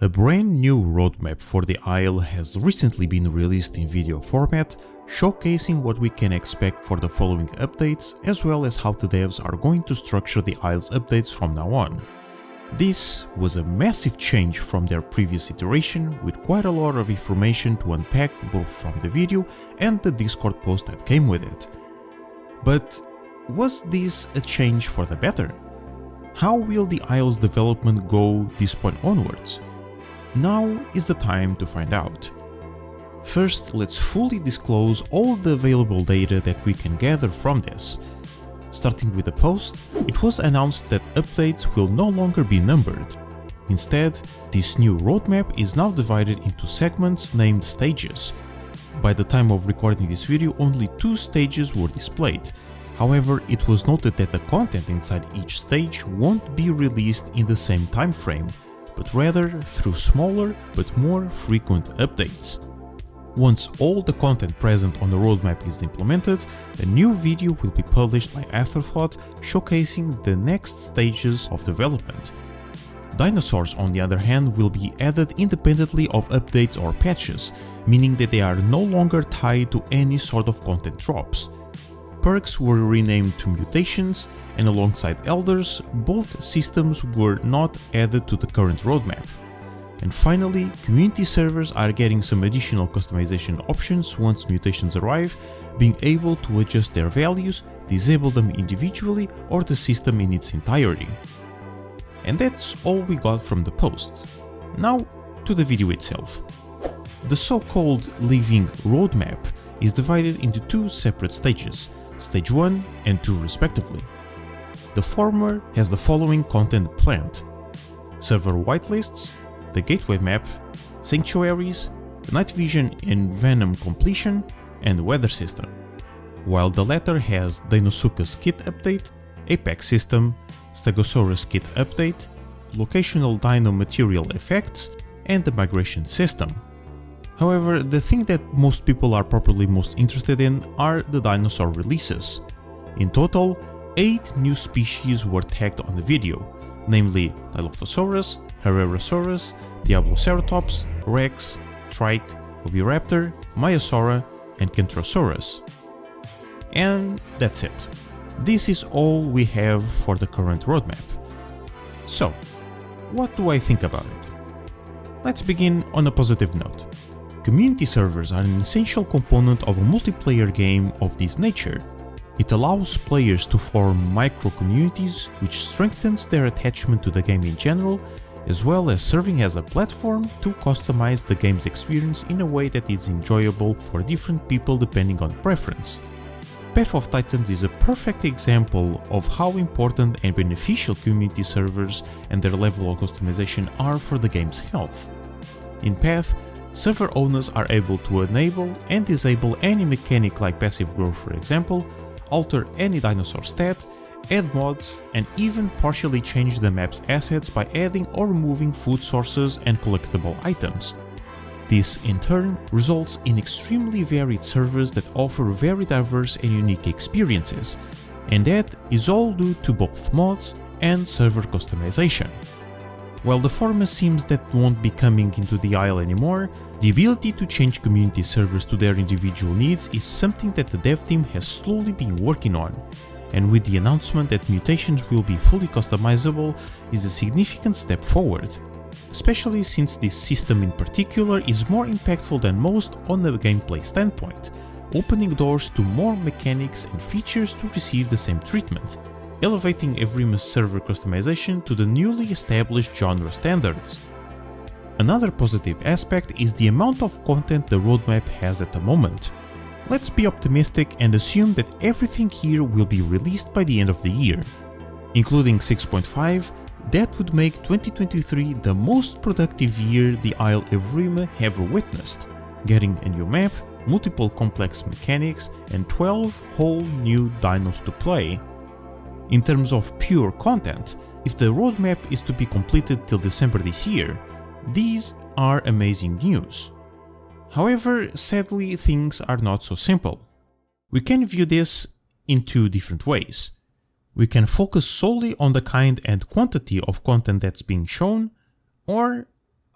A brand new roadmap for the Isle has recently been released in video format, showcasing what we can expect for the following updates, as well as how the devs are going to structure the Isle's updates from now on. This was a massive change from their previous iteration, with quite a lot of information to unpack both from the video and the Discord post that came with it. But was this a change for the better? How will the Isle's development go this point onwards? Now is the time to find out. First, let's fully disclose all the available data that we can gather from this. Starting with the post, it was announced that updates will no longer be numbered. Instead, this new roadmap is now divided into segments named stages. By the time of recording this video, only 2 stages were displayed. However, it was noted that the content inside each stage won't be released in the same time frame, but rather through smaller but more frequent updates. Once all the content present on the roadmap is implemented, a new video will be published by Afterthought showcasing the next stages of development. Dinosaurs, on the other hand, will be added independently of updates or patches, meaning that they are no longer tied to any sort of content drops. Perks were renamed to mutations, and alongside elders, both systems were not added to the current roadmap. And finally, community servers are getting some additional customization options once mutations arrive, being able to adjust their values, disable them individually or the system in its entirety. And that's all we got from the post. Now to the video itself. The so-called living roadmap is divided into 2 separate stages, Stage 1 and 2 respectively. The former has the following content planned: server whitelists, the gateway map, sanctuaries, night vision and venom completion, and weather system, while the latter has Deinosuchus kit update, Apex system, Stegosaurus kit update, locational dino material effects, and the migration system. However, the thing that most people are probably most interested in are the dinosaur releases. In total, 8 new species were tagged on the video, namely Dilophosaurus, Herrerasaurus, Diabloceratops, Rex, Trike, Oviraptor, Maiasaura, and Kentrosaurus. And that's it. This is all we have for the current roadmap. So, what do I think about it? Let's begin on a positive note. Community servers are an essential component of a multiplayer game of this nature. It allows players to form micro-communities, which strengthens their attachment to the game in general, as well as serving as a platform to customize the game's experience in a way that is enjoyable for different people depending on preference. Path of Titans is a perfect example of how important and beneficial community servers and their level of customization are for the game's health. In Path, server owners are able to enable and disable any mechanic like passive growth, for example, alter any dinosaur stat, add mods, and even partially change the map's assets by adding or removing food sources and collectible items. This in turn results in extremely varied servers that offer very diverse and unique experiences, and that is all due to both mods and server customization. While the former seems that won't be coming into the Isle anymore, the ability to change community servers to their individual needs is something that the dev team has slowly been working on, and with the announcement that mutations will be fully customizable is a significant step forward, especially since this system in particular is more impactful than most on the gameplay standpoint, opening doors to more mechanics and features to receive the same treatment, elevating Evrima's server customization to the newly established genre standards. Another positive aspect is the amount of content the roadmap has at the moment. Let's be optimistic and assume that everything here will be released by the end of the year. Including 6.5, that would make 2023 the most productive year the Isle Evrima ever witnessed, getting a new map, multiple complex mechanics, and 12 whole new dinos to play. In terms of pure content, if the roadmap is to be completed till December this year, these are amazing news. However, sadly, things are not so simple. We can view this in 2 different ways. We can focus solely on the kind and quantity of content that's being shown, or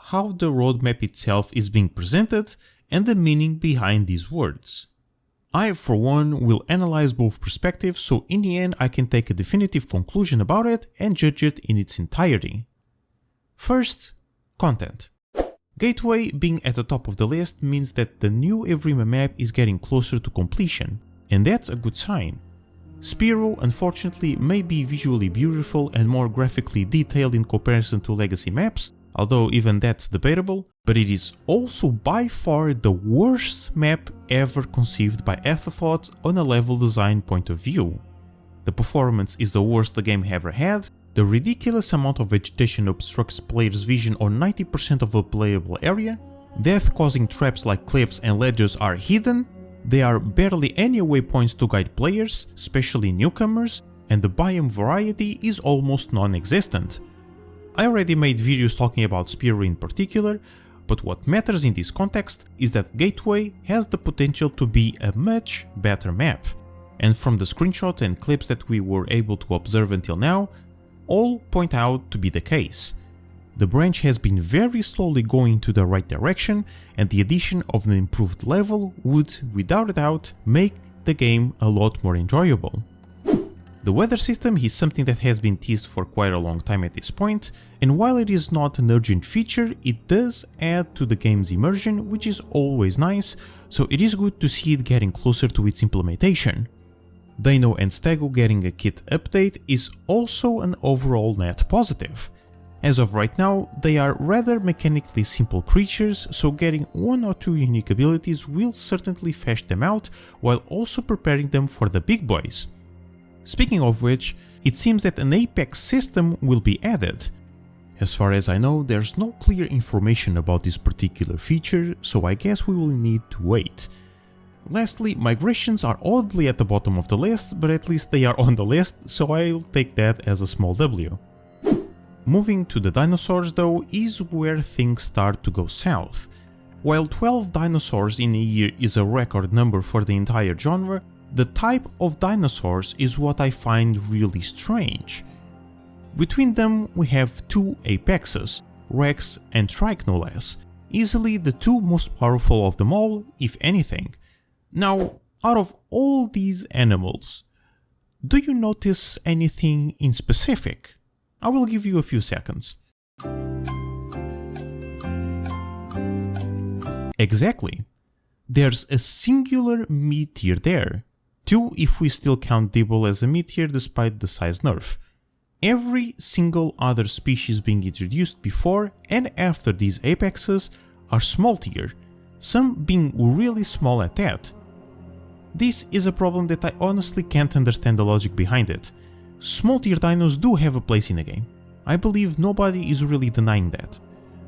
how the roadmap itself is being presented and the meaning behind these words. I, for one, will analyze both perspectives, so in the end I can take a definitive conclusion about it and judge it in its entirety. First, content. Gateway being at the top of the list means that the new Evrima map is getting closer to completion, and that's a good sign. Spiro, unfortunately, may be visually beautiful and more graphically detailed in comparison to legacy maps, although even that's debatable, but it is also by far the worst map ever conceived by Afterthought on a level design point of view. The performance is the worst the game ever had, the ridiculous amount of vegetation obstructs players' vision on 90% of the playable area, death-causing traps like cliffs and ledges are hidden, there are barely any waypoints to guide players, especially newcomers, and the biome variety is almost non-existent. I already made videos talking about Spiro in particular, but what matters in this context is that Gateway has the potential to be a much better map, and from the screenshots and clips that we were able to observe until now, all point out to be the case. The branch has been very slowly going to the right direction, and the addition of an improved level would, without a doubt, make the game a lot more enjoyable. The weather system is something that has been teased for quite a long time at this point, and while it is not an urgent feature, it does add to the game's immersion, which is always nice, so it is good to see it getting closer to its implementation. Dino and Stego getting a kit update is also an overall net positive. As of right now, they are rather mechanically simple creatures, so getting one or two unique abilities will certainly fetch them out, while also preparing them for the big boys. Speaking of which, it seems that an Apex system will be added. As far as I know, there's no clear information about this particular feature, so I guess we will need to wait. Lastly, migrations are oddly at the bottom of the list, but at least they are on the list, so I'll take that as a small W. Moving to the dinosaurs though is where things start to go south. While 12 dinosaurs in a year is a record number for the entire genre, the type of dinosaurs is what I find really strange. Between them we have two apexes, Rex and Trike no less, easily the two most powerful of them all, if anything. Now, out of all these animals, do you notice anything in specific? I will give you a few seconds. Exactly. There's a singular meteor there. Two if we still count Dibble as a meteor despite the size nerf. Every single other species being introduced before and after these apexes are small tier, some being really small at that. This is a problem that I honestly can't understand the logic behind it. Small tier dinos do have a place in the game. I believe nobody is really denying that.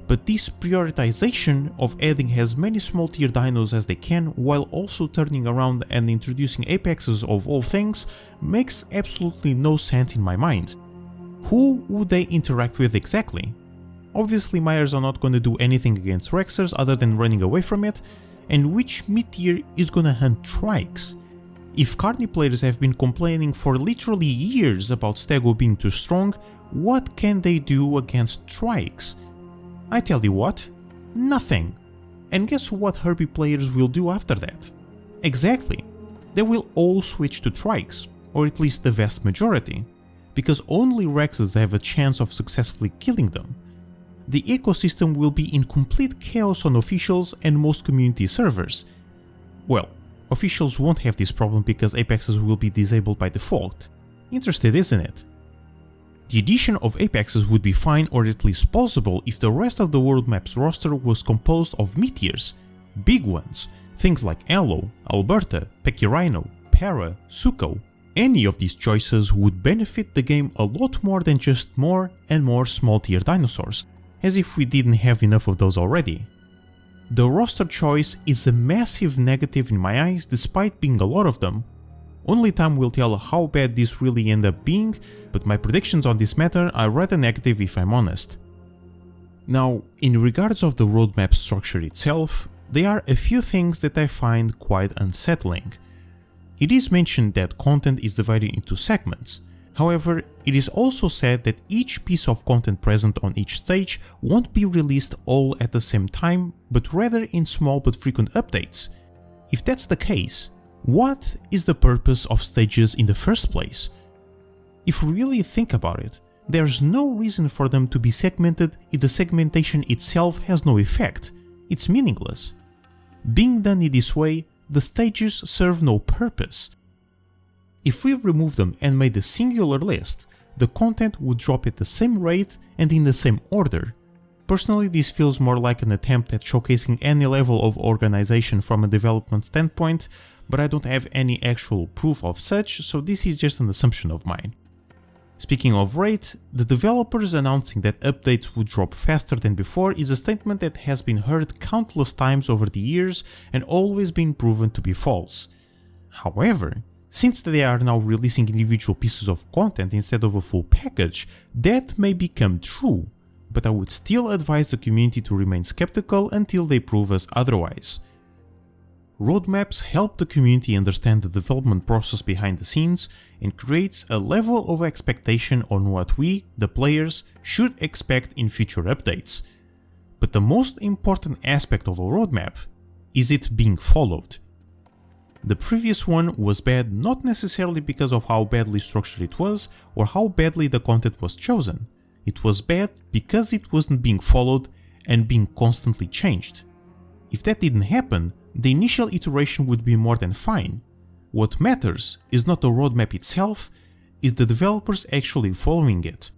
But this prioritization of adding as many small tier dinos as they can while also turning around and introducing apexes of all things makes absolutely no sense in my mind. Who would they interact with exactly? Obviously Myers are not going to do anything against Rexers other than running away from it, and which meteor is gonna hunt Trikes? If Carny players have been complaining for literally years about Stego being too strong, what can they do against Trikes? I tell you what, nothing. And guess what Herbie players will do after that? Exactly, they will all switch to Trikes, or at least the vast majority, because only Rexes have a chance of successfully killing them. The ecosystem will be in complete chaos on officials and most community servers. Well, officials won't have this problem because apexes will be disabled by default. Interested, isn't it? The addition of apexes would be fine or at least possible if the rest of the world map's roster was composed of meteors, big ones, things like Aloe, Alberta, Pechirino, Para, Suko. Any of these choices would benefit the game a lot more than just more and more small tier dinosaurs, as if we didn't have enough of those already. The roster choice is a massive negative in my eyes despite being a lot of them. Only time will tell how bad this really end up being, but my predictions on this matter are rather negative if I'm honest. Now, in regards of the roadmap structure itself, there are a few things that I find quite unsettling. It is mentioned that content is divided into segments, However, it is also said that each piece of content present on each stage won't be released all at the same time, but rather in small but frequent updates. If that's the case, what is the purpose of stages in the first place? If we really think about it, there's no reason for them to be segmented if the segmentation itself has no effect. It's meaningless. Being done in this way, the stages serve no purpose. If we remove them and made a singular list, the content would drop at the same rate and in the same order. Personally, this feels more like an attempt at showcasing any level of organization from a development standpoint, but I don't have any actual proof of such, so this is just an assumption of mine. Speaking of rate, the developers announcing that updates would drop faster than before is a statement that has been heard countless times over the years and always been proven to be false. However, since they are now releasing individual pieces of content instead of a full package, that may become true, but I would still advise the community to remain skeptical until they prove us otherwise. Roadmaps help the community understand the development process behind the scenes and creates a level of expectation on what we, the players, should expect in future updates. But the most important aspect of a roadmap is it being followed. The previous one was bad not necessarily because of how badly structured it was or how badly the content was chosen. It was bad because it wasn't being followed and being constantly changed. If that didn't happen, the initial iteration would be more than fine. What matters is not the roadmap itself, is the developers actually following it.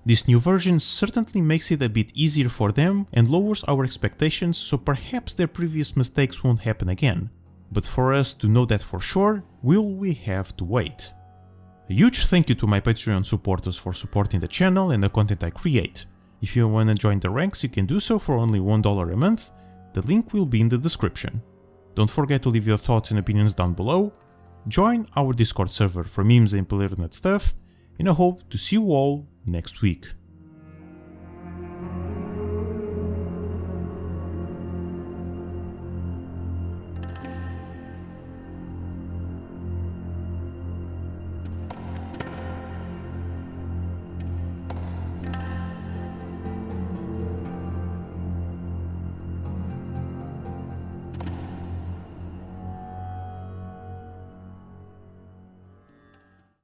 This new version certainly makes it a bit easier for them and lowers our expectations, so perhaps their previous mistakes won't happen again. But for us to know that for sure, we have to wait. A huge thank you to my Patreon supporters for supporting the channel and the content I create. If you want to join the ranks, you can do so for only $1 a month. The link will be in the description. Don't forget to leave your thoughts and opinions down below, join our Discord server for memes and player nut stuff, and I hope to see you all next week.